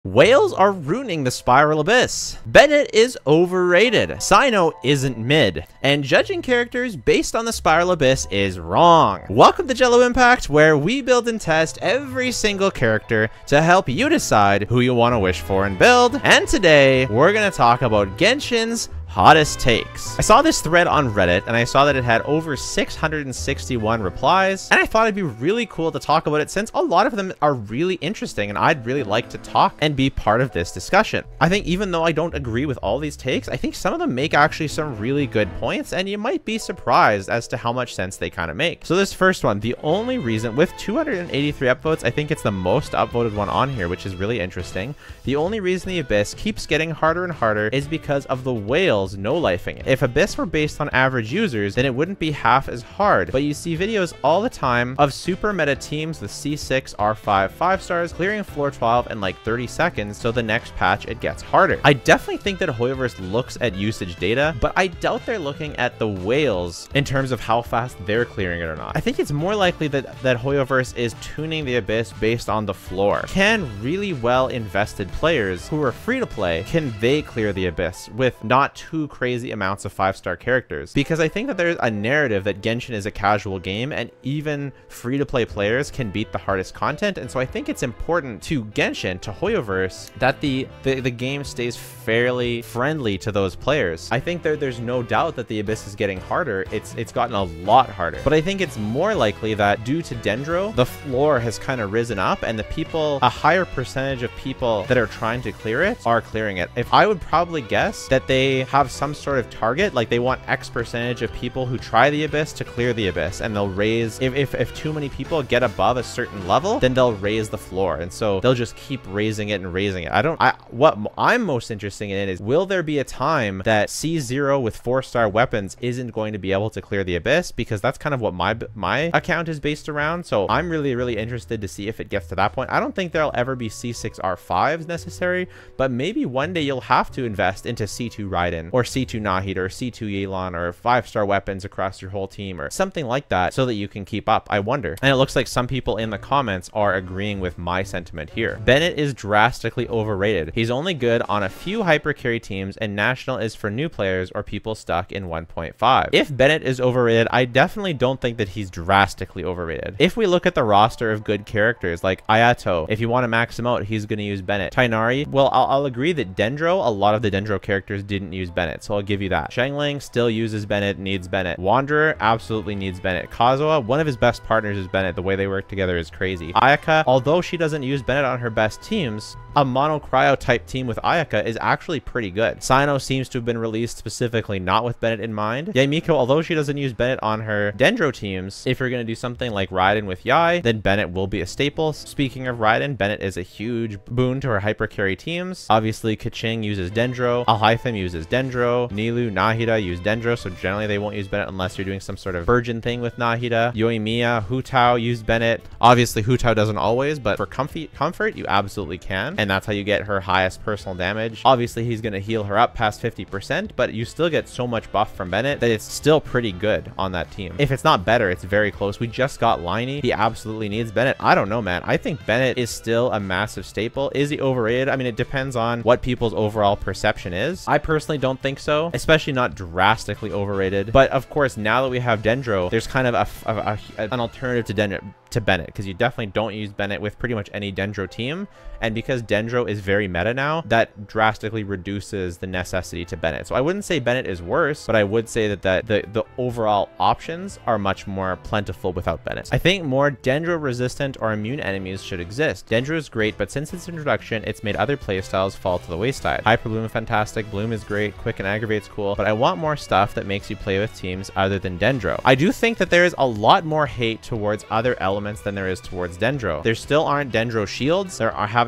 Whales are ruining the Spiral Abyss. Bennett is overrated. Cyno isn't mid. And judging characters based on the Spiral Abyss is wrong. Welcome to Jello Impact, where we build and test every single character to help you decide who you want to wish for and build. And today, we're going to talk about Genshin's hottest takes. I saw this thread on Reddit and I saw that it had over 661 replies, and I thought it'd be really cool to talk about it since a lot of them are really interesting and I'd really like to talk and be part of this discussion. I think even though I don't agree with all these takes, I think some of them make actually some really good points, and you might be surprised as to how much sense they kind of make. So this first one, the only reason, with 283 upvotes, I think it's the most upvoted one on here, which is really interesting. The only reason the Abyss keeps getting harder and harder is because of the whales no-lifing it. If Abyss were based on average users, then it wouldn't be half as hard, but you see videos all the time of super meta teams with C6, R5, 5 stars clearing floor 12 in like 30 seconds, so the next patch it gets harder. I definitely think that Hoyoverse looks at usage data, but I doubt they're looking at the whales in terms of how fast they're clearing it or not. I think it's more likely that Hoyoverse is tuning the Abyss based on the floor. Can really well invested players who are free to play, can they clear the Abyss with not too crazy amounts of 5-star characters? Because I think that there's a narrative that Genshin is a casual game and even free-to-play players can beat the hardest content, and so I think it's important to Genshin, to Hoyoverse, that the game stays fairly friendly to those players. I think there's no doubt that the Abyss is getting harder. It's gotten a lot harder, but I think it's more likely that due to Dendro, the floor has kind of risen up, and a higher percentage of people that are trying to clear it are clearing it. If I would probably guess that they have some sort of target, like they want X percentage of people who try the Abyss to clear the Abyss, and they'll raise, if too many people get above a certain level, then they'll raise the floor, and so they'll just keep raising it and raising it. What I'm most interested in is, will there be a time that C0 with 4-star weapons isn't going to be able to clear the Abyss? Because that's kind of what my account is based around, so I'm really interested to see if it gets to that point. I don't think there'll ever be C6 R5s necessary, but maybe one day you'll have to invest into C2 Raiden, or C2 Nahida, or C2 Yelan, or 5-star weapons across your whole team, or something like that, so that you can keep up. I wonder. And it looks like some people in the comments are agreeing with my sentiment here. Bennett is drastically overrated. He's only good on a few hyper carry teams, and National is for new players or people stuck in 1.5. If Bennett is overrated, I definitely don't think that he's drastically overrated. If we look at the roster of good characters like Ayato, if you want to max him out, he's going to use Bennett. Tainari, well, I'll agree that Dendro, a lot of the Dendro characters didn't use Bennett, so I'll give you that. Xiangling still uses Bennett, needs Bennett. Wanderer absolutely needs Bennett. Kazuha, one of his best partners is Bennett. The way they work together is crazy. Ayaka, although she doesn't use Bennett on her best teams, a mono cryo type team with Ayaka is actually pretty good. Cyno seems to have been released specifically not with Bennett in mind. Yaimiko, although she doesn't use Bennett on her Dendro teams, if you're going to do something like Raiden with Yai, then Bennett will be a staple. Speaking of Raiden, Bennett is a huge boon to her hyper carry teams. Obviously, Keqing uses Dendro. Alhaitham uses Dendro. Nilou, Nahida use Dendro, so generally they won't use Bennett unless you're doing some sort of virgin thing with Nahida. Yoimiya, Hu Tao use Bennett. Obviously, Hu Tao doesn't always, but for comfort, you absolutely can, and that's how you get her highest personal damage. Obviously, he's going to heal her up past 50%, but you still get so much buff from Bennett that it's still pretty good on that team. If it's not better, it's very close. We just got Liney. He absolutely needs Bennett. I don't know, man. I think Bennett is still a massive staple. Is he overrated? I mean, it depends on what people's overall perception is. I personally don't think so, especially not drastically overrated. But of course, now that we have Dendro, there's kind of an alternative to Bennett, because you definitely don't use Bennett with pretty much any Dendro team, and because Dendro is very meta now, that drastically reduces the necessity to Bennett. So I wouldn't say Bennett is worse, but I would say that the overall options are much more plentiful without Bennett. I think more Dendro resistant or immune enemies should exist. Dendro is great, but since its introduction, it's made other playstyles fall to the wayside. Hyper Bloom is fantastic, Bloom is great, Quick and Aggravate's cool, but I want more stuff that makes you play with teams other than Dendro. I do think that there is a lot more hate towards other elements than there is towards Dendro. There still aren't Dendro shields.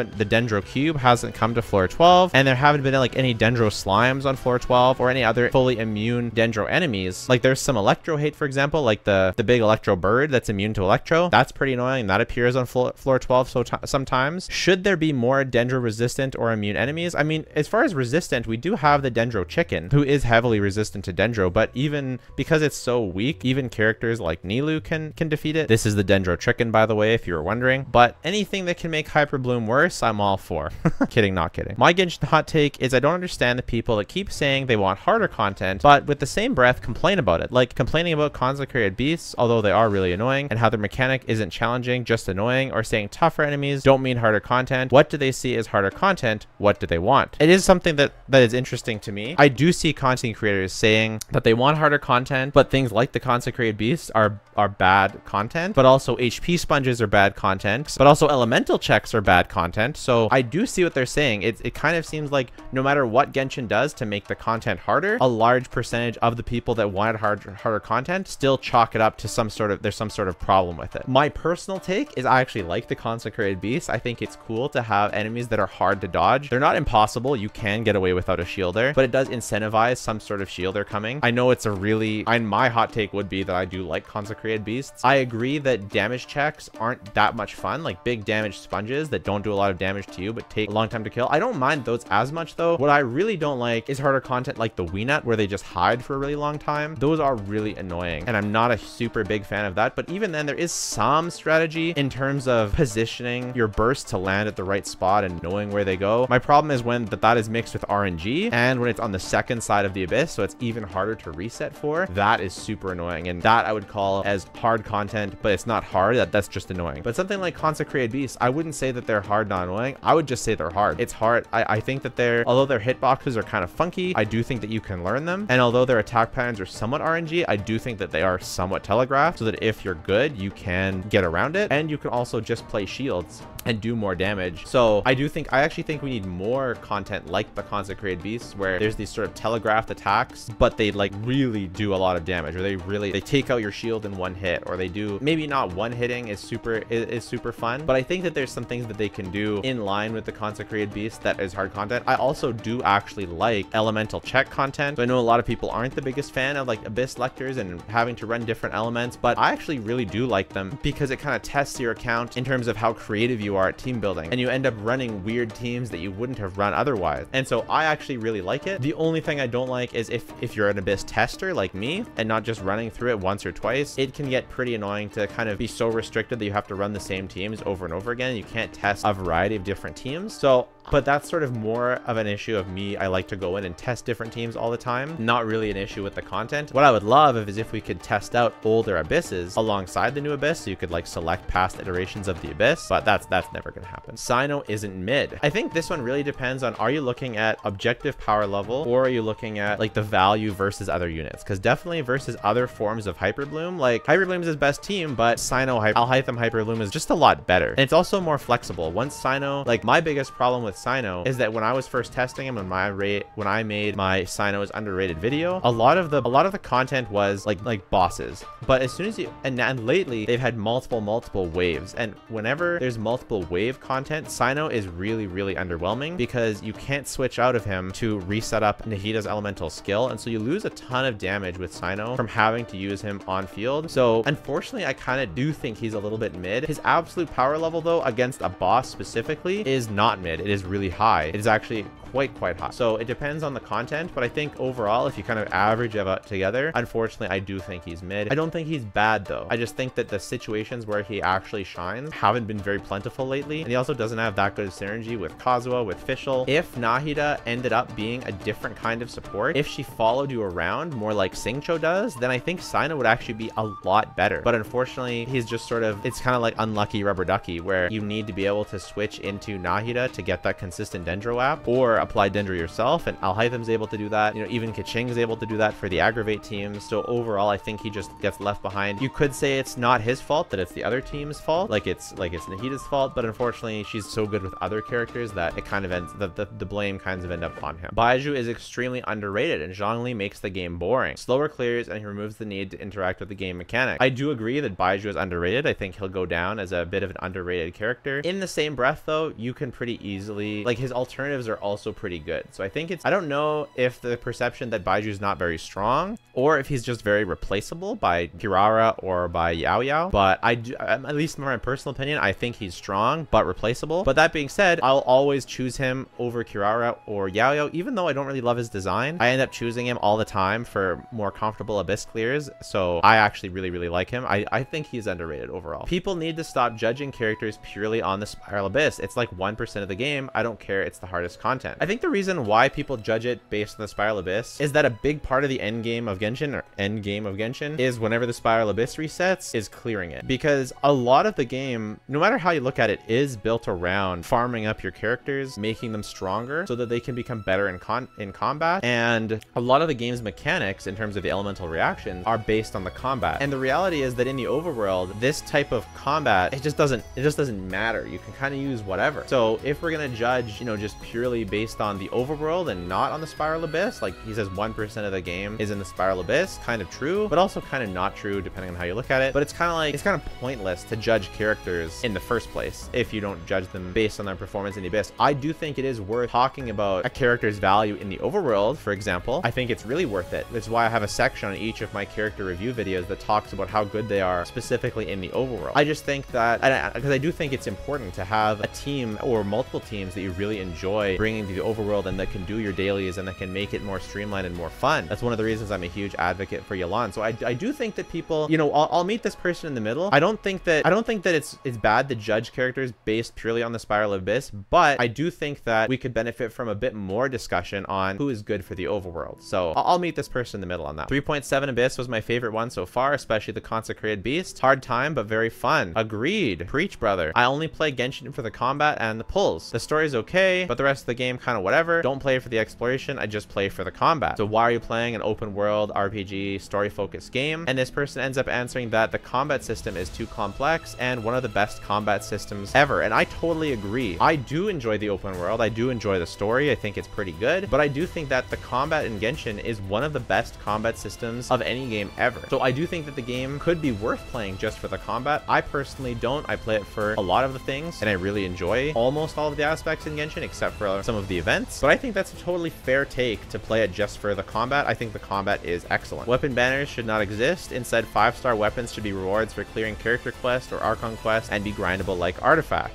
The Dendro cube hasn't come to floor 12, and there haven't been like any Dendro slimes on floor 12 or any other fully immune Dendro enemies. Like there's some Electro hate, for example, like the big Electro bird that's immune to Electro. That's pretty annoying. That appears on floor 12 sometimes. Should there be more Dendro resistant or immune enemies? I mean, as far as resistant, we do have the Dendro chicken, who is heavily resistant to Dendro, but even because it's so weak, even characters like Nilou can defeat it. This is the Dendro chicken, by the way, if you were wondering. But anything that can make Hyper Bloom worse, I'm all for. Kidding, not kidding. My Genshin hot take is I don't understand the people that keep saying they want harder content, but with the same breath complain about it. Like complaining about consecrated beasts, although they are really annoying, and how their mechanic isn't challenging, just annoying, or saying tougher enemies don't mean harder content. What do they see as harder content? What do they want? It is something that is interesting to me. I do see content creators saying that they want harder content, but things like the consecrated beasts are bad content, but also HP sponges are bad content, but also elemental checks are bad content. So I do see what they're saying. It kind of seems like no matter what Genshin does to make the content harder, a large percentage of the people that wanted harder content still chalk it up to there's some sort of problem with it. My personal take is I actually like the consecrated beasts. I think it's cool to have enemies that are hard to dodge. They're not impossible. You can get away without a shielder, but it does incentivize some sort of shielder coming. I know it's my hot take would be that I do like consecrated beasts. I agree that damage checks aren't that much fun, like big damage sponges that don't do a lot of damage to you but take a long time to kill. I don't mind those as much though. What I really don't like is harder content like the Weenut where they just hide for a really long time. Those are really annoying and I'm not a super big fan of that, but even then there is some strategy in terms of positioning your burst to land at the right spot and knowing where they go. My problem is when that is mixed with RNG and when it's on the second side of the abyss, so it's even harder to reset for. That is super annoying, and that I would call as hard content, but it's not hard. That's just annoying. But something like consecrated beasts, I wouldn't say that they're hard, not annoying. I would just say they're hard. It's hard. I think that although their hitboxes are kind of funky, I do think that you can learn them, and although their attack patterns are somewhat RNG, I do think that they are somewhat telegraphed, so that if you're good, you can get around it, and you can also just play shields and do more damage. So I actually think we need more content like the consecrated beasts where there's these sort of telegraphed attacks, but they like really do a lot of damage, or they take out your shield in one hit, or they do, maybe not one hitting is super fun, but I think that there's some things that they can do in line with the consecrated beast that is hard content. I also do actually like elemental check content. So I know a lot of people aren't the biggest fan of like abyss lectors and having to run different elements, but I actually really do like them because it kind of tests your account in terms of how creative you are at team building, and you end up running weird teams that you wouldn't have run otherwise. And so I actually really like it. The only thing I don't like is if you're an abyss tester like me and not just running through it once or twice, it can get pretty annoying to kind of be so restricted that you have to run the same teams over and over again. You can't test a variety of different teams. So but that's sort of more of an issue of me. I like to go in and test different teams all the time, not really an issue with the content. What I would love is if we could test out older abysses alongside the new abyss, so you could like select past iterations of the abyss, but that's never gonna happen. Cyno isn't mid. I think this one really depends on, are you looking at objective power level, or are you looking at like the value versus other units? Because definitely versus other forms of Hyper Bloom, like Hyper Bloom is his best team, but Cyno Alhaitham Hyper Bloom is just a lot better, and it's also more flexible. Once Cyno, like my biggest problem with Cyno is that when I was first testing him, when I made my Cyno is underrated video, a lot of the content was like bosses. But as soon as you and lately they've had multiple waves, and whenever there's multiple wave content, Cyno is really underwhelming because you can't switch out of him to reset up Nahida's elemental skill, and so you lose a ton of damage with Cyno from having to use him on field. So unfortunately, I kind of do think he's a little bit mid. His absolute power level though against a boss specifically is not mid. It is really high. It is actually quite high. So it depends on the content, but I think overall, if you kind of average it out together, unfortunately, I do think he's mid. I don't think he's bad though. I just think that the situations where he actually shines haven't been very plentiful lately, and he also doesn't have that good of synergy with Kazuha, with Fischl. If Nahida ended up being a different kind of support, if she followed you around more like Xingqiu does, then I think Cyno would actually be a lot better. But unfortunately, he's just sort of, it's kind of like unlucky rubber ducky, where you need to be able to switch into Nahida to get that consistent Dendro app, or apply Dendro yourself, and Alhaitham's able to do that. You know, even Keqing's able to do that for the aggravate teams. So overall, I think he just gets left behind. You could say it's not his fault, that it's the other team's fault, like it's Nahida's fault, but unfortunately, she's so good with other characters that it kind of ends, the blame kind of end up on him. Baizhu is extremely underrated, and Zhongli makes the game boring. Slower clears, and he removes the need to interact with the game mechanic. I do agree that Baizhu is underrated. I think he'll go down as a bit of an underrated character. In the same breath though, you can pretty easily, like, his alternatives are also also pretty good. So I think I don't know if the perception that Baiju's not very strong or if he's just very replaceable by Kirara or by Yao Yao, but at least in my personal opinion, I think he's strong but replaceable. But that being said, I'll always choose him over Kirara or Yao Yao, even though I don't really love his design. I end up choosing him all the time for more comfortable Abyss clears, so I actually really like him. I think he's underrated overall. People need to stop judging characters purely on the Spiral Abyss. It's like 1% of the game. I don't care. It's the hardest content. I think the reason why people judge it based on the Spiral Abyss is that a big part of the end game of Genshin, or end game of Genshin, is whenever the Spiral Abyss resets, is clearing it. Because a lot of the game, no matter how you look at it, is built around farming up your characters, making them stronger so that they can become better in combat. And a lot of the game's mechanics in terms of the elemental reactions are based on the combat. And the reality is that in the overworld, this type of combat, it just doesn't matter. You can kind of use whatever. So if we're gonna judge, you know, just purely based on the overworld and not on the Spiral Abyss, like he says 1% of the game is in the Spiral Abyss, kind of true, but also kind of not true depending on how you look at it. But it's kind of like, it's kind of pointless to judge characters in the first place if you don't judge them based on their performance in the Abyss. I do think it is worth talking about a character's value in the overworld, for example. I think it's really worth it. That's why I have a section on each of my character review videos that talks about how good they are specifically in the overworld. I just think that, because I do think it's important to have a team or multiple teams that you really enjoy bringing to the overworld and that can do your dailies and that can make it more streamlined and more fun. That's one of the reasons I'm a huge advocate for Yelan. So I do think that people, you know, I'll meet this person in the middle. I don't think that it's bad to judge characters based purely on the Spiral Abyss, but I do think that we could benefit from a bit more discussion on who is good for the overworld. So I'll meet this person in the middle on that. 3.7 Abyss was my favorite one so far, especially the Consecrated Beast. Hard time, but very fun. Agreed. Preach, brother. I only play Genshin for the combat and the pulls. The story's okay, but the rest of the game kind of whatever. Don't play for the exploration. I just play for the combat. So why are you playing an open world RPG story focused game? And this person ends up answering that the combat system is too complex and one of the best combat systems ever. And I totally agree. I do enjoy the open world. I do enjoy the story. I think it's pretty good, but I do think that the combat in Genshin is one of the best combat systems of any game ever. So I do think that the game could be worth playing just for the combat. I personally don't. I play it for a lot of the things and I really enjoy almost all of the aspects in Genshin except for some of the events. But I think that's a totally fair take to play it just for the combat. I think the combat is excellent. Weapon banners should not exist. Instead, 5-star weapons should be rewards for clearing character quests or Archon quests and be grindable like Artifact.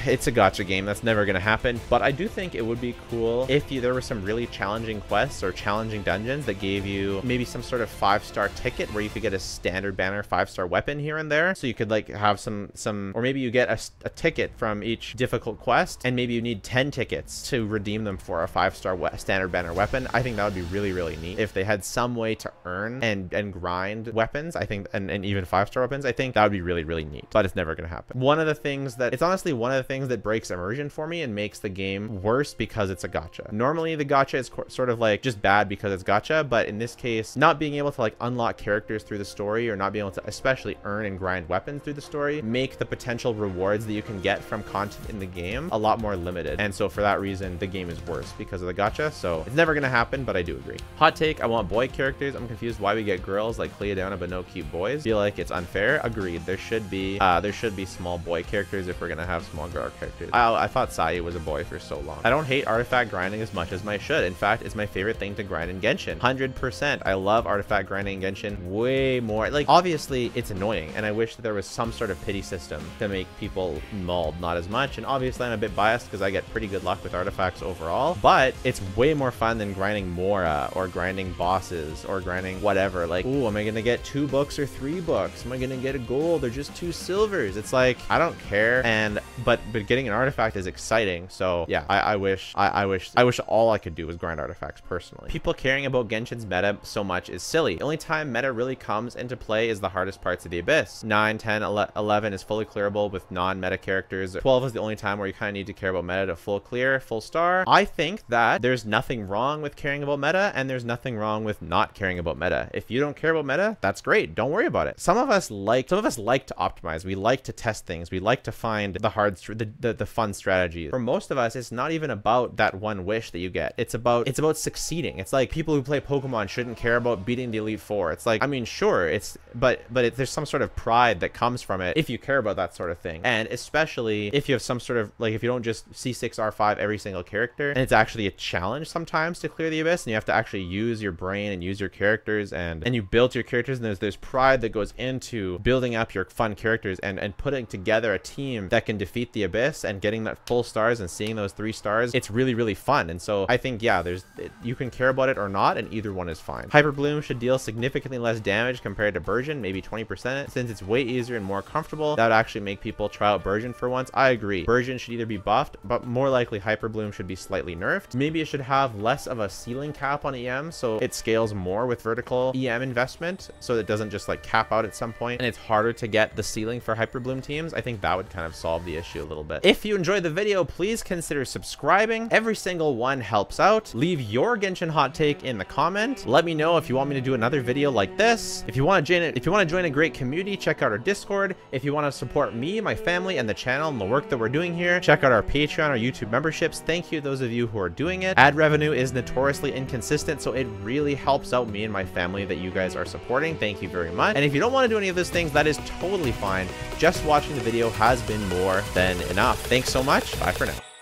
It's a gacha game. That's never gonna happen. But I do think it would be cool if there were some really challenging quests or challenging dungeons that gave you maybe some sort of 5-star ticket where you could get a standard banner 5-star weapon here and there. So you could like have some, or maybe you get a ticket from each difficult quest and maybe you need 10 tickets to redeem them for a 5-star standard banner weapon. I think that would be really neat if they had some way to earn and grind weapons. I think, and even 5-star weapons, I think that would be really neat, but it's never gonna happen. It's honestly one of the things that breaks immersion for me and makes the game worse because it's a gacha. Normally the gacha is sort of like just bad because it's gacha, but in this case, not being able to like unlock characters through the story or not being able to especially earn and grind weapons through the story make the potential rewards that you can get from content in the game a lot more limited. And so for that reason, the game is worse because of the gacha. So it's never gonna happen, but I do agree. Hot take, I want boy characters. I'm confused why we get girls like Cleodana but no cute boys. Feel like it's unfair. Agreed. There should be small boy characters if we're gonna have small girl characters. I thought Sai was a boy for so long. I don't hate artifact grinding as much as I should. In fact, it's my favorite thing to grind in Genshin. 100%. I love artifact grinding in Genshin way more. Like, obviously it's annoying and I wish that there was some sort of pity system to make people mauled not as much. And obviously I'm a bit biased because I get pretty good luck with artifacts overall, but it's way more fun than grinding Mora or grinding bosses or grinding whatever. Like, ooh, am I gonna get 2 books or 3 books? Am I gonna get a gold or just 2 silvers? It's like, I don't care. And but getting an artifact is exciting. So yeah, I wish all I could do was grind artifacts personally. People caring about Genshin's meta so much is silly. The only time meta really comes into play is the hardest parts of the Abyss. 9, 10, 11 is fully clearable with non-meta characters. 12 is the only time where you kind of need to care about meta to full clear, full star. I think that there's nothing wrong with caring about meta and there's nothing wrong with not caring about meta. If you don't care about meta, that's great. Don't worry about it. Some of us like to optimize. We like to test things. We like to find the fun strategies. For most of us, it's not even about that one wish that you get. It's about succeeding. It's like people who play Pokemon shouldn't care about beating the Elite Four. It's like, I mean, sure, there's some sort of pride that comes from it if you care about that sort of thing. And especially if you have some sort of, like, if you don't just C6 R5 every single character, and it's actually a challenge sometimes to clear the abyss, and you have to actually use your brain and use your characters, and you build your characters, and there's pride that goes into building up your fun characters and putting together a team that can defeat the abyss and getting that full stars and seeing those 3 stars. It's really, really fun. And so I think, yeah, you can care about it or not, and either one is fine. Hyper Bloom should deal significantly less damage compared to Burgeon, maybe 20%. Since it's way easier and more comfortable, that would actually make people try out Burgeon for once. I agree. Burgeon should either be buffed, but more likely Hyper Bloom should be slightly nerfed. Maybe it should have less of a ceiling cap on EM, so it scales more with vertical EM investment, so it doesn't just like cap out at some point and it's harder to get the ceiling for Hyper Bloom teams. I think that would kind of solve the issue a little bit. If you enjoyed the video, please consider subscribing. Every single one helps out. Leave your Genshin hot take in the comment. Let me know if you want me to do another video like this. If you want to join a great community, check out our Discord. If you want to support me, my family, and the channel and the work that we're doing here, check out our Patreon or YouTube memberships. Thank you to those of you who are doing it. Ad revenue is notoriously inconsistent, so it really helps out me and my family that you guys are supporting. Thank you very much. And if you don't want to do any of those things, that is totally fine. Just watching the video has been more than enough. Thanks so much. Bye for now.